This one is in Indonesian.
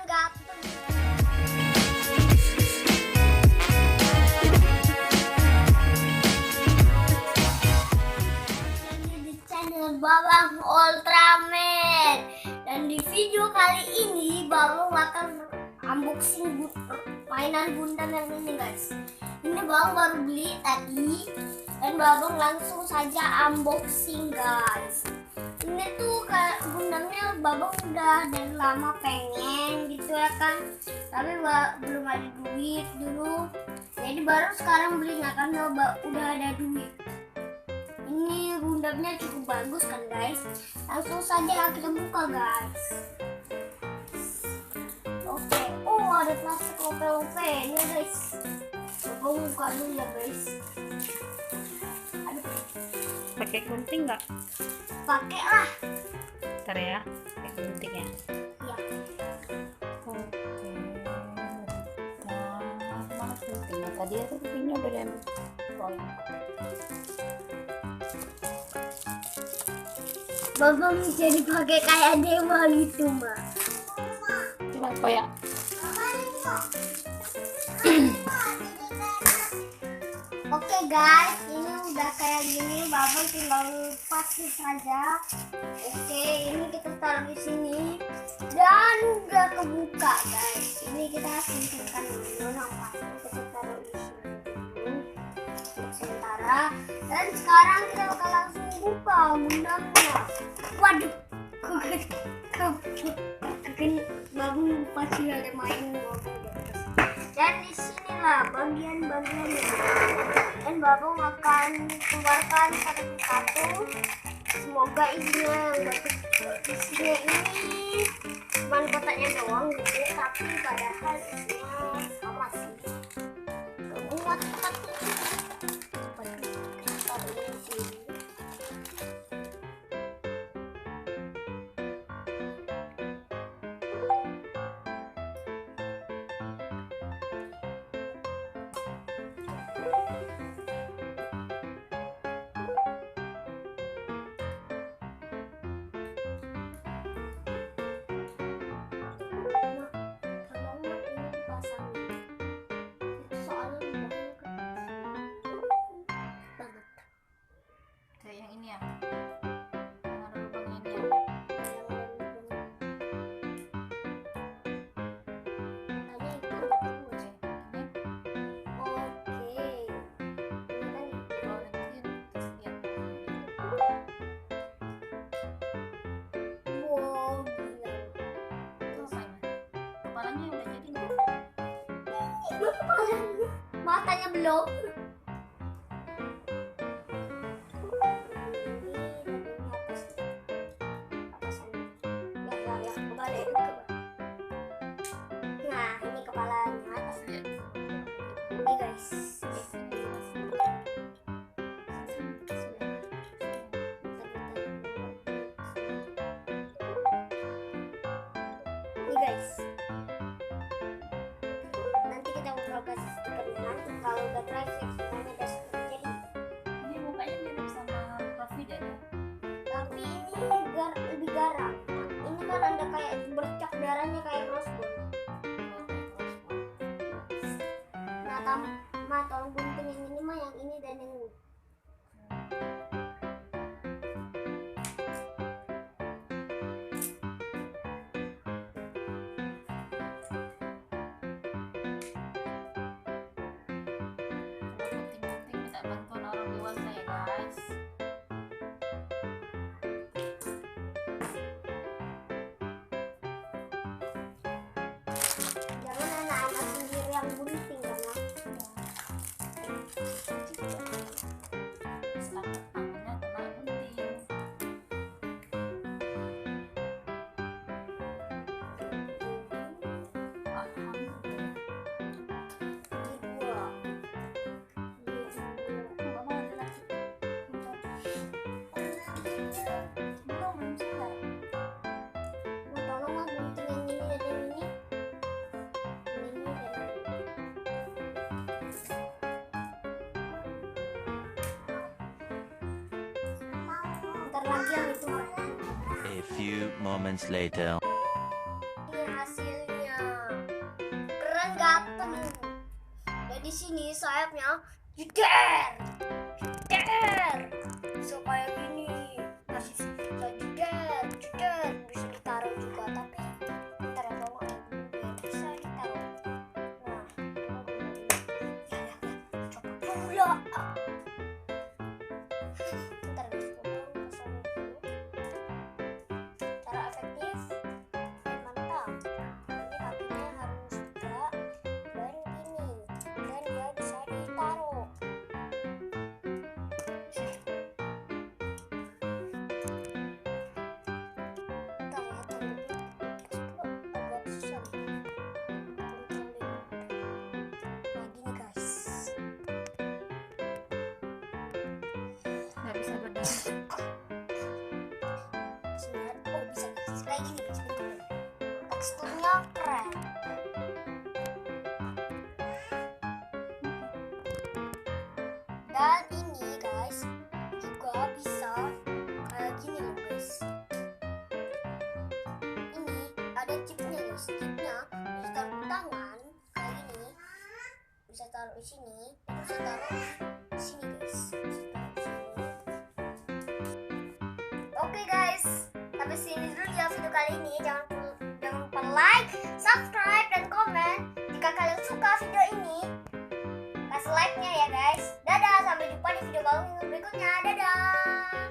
ganteng. Ini di channel Babang Ultraman. Dan di video kali ini Babang akan unboxing mainan Gundam yang ini guys. Ini Babang baru beli tadi dan Babang langsung saja unboxing guys. Ini tuh kayak Gundamnya Babang udah dari lama pengen gitu ya kan, tapi belum ada duit dulu, jadi baru sekarang belinya karena udah ada duit. Ini Gundamnya cukup bagus kan guys, langsung saja kita buka guys. Oke, oh ada plastik OP ini guys. Coba buka dulu ya guys. Pakai gunting nggak? Pakai lah. Ntar ya, pakai gunting ya. Iya. Oke. Mana guntingnya? Tadi itu guntingnya udah diambil. Babang jadi pakai kayak dewa gitu mah. Coba koyak. Oke guys, ini udah kayak gini, Babang tinggal lepasin saja. Oke, ini kita taruh di sini dan udah kebuka guys. Ini kita simpan dulu, nampaknya kita taruh di sini dulu untuk sementara. Dan sekarang kita bakal langsung buka Gundamnya. Waduh, Babang pasti ada main Babang di atas. Dan di sinilah bagian-bagiannya. Dan Babang akan keluarkan satu persatu. Semoga isinya ini cuma kotaknya doang gitu, tapi padahal isinya sama sih. Kemuat kotak. Yang ini ya. Yang ada lubangnya ini ya. Matanya belum. Nah, ini kepalanya atas. Ini guys. Ini guys. Nanti kita mau kasih stikernya nanti kalau udah traffic semuanya udah jadi. Ini mukanya mirip sama Profida ya. Tapi ini lebih garang. Ini kan ada kayak bercak darahnya kayak rosebud. Nah, tolong gunting yang ini mah, yang ini dan yang ini. Gunting-gunting minta bantuan orang dewasa ya guys. Jangan anak-anak sendiri yang gunting karena Tangannya kena gunting. lagi yang itu. A few moments later. Ini hasilnya. di sini sayapnya jeder, so kayak gini. Masih bisa jeder, bisa ditaruh juga, tapi ntar ya bawa bisa ditaruh. Nah, coba dulu ya. Ntar guys, baru pasang dulu. Cara efektif, mantap. Ini kakinya harus tegak dan gini, dan dia bisa ditaruh. Ntar ya, agak susah nih. Nah gini guys. Nggak bisa berdiri. Oh bisa guys, kayak gini guys, bener. Teksturnya keren. Dan ini guys juga bisa kayak gini loh guys. Ini ada chipnya guys, chipnya bisa taruh di tangan kayak gini, bisa taruh di sini, bisa taruh di sini guys. Bisa taruh di sini. Oke guys, sampai sini dulu ya video kali ini. Jangan lupa like, subscribe, dan komen jika kalian suka video ini. Kasih like-nya ya guys. Dadah, sampai jumpa di video baru berikutnya. Dadah.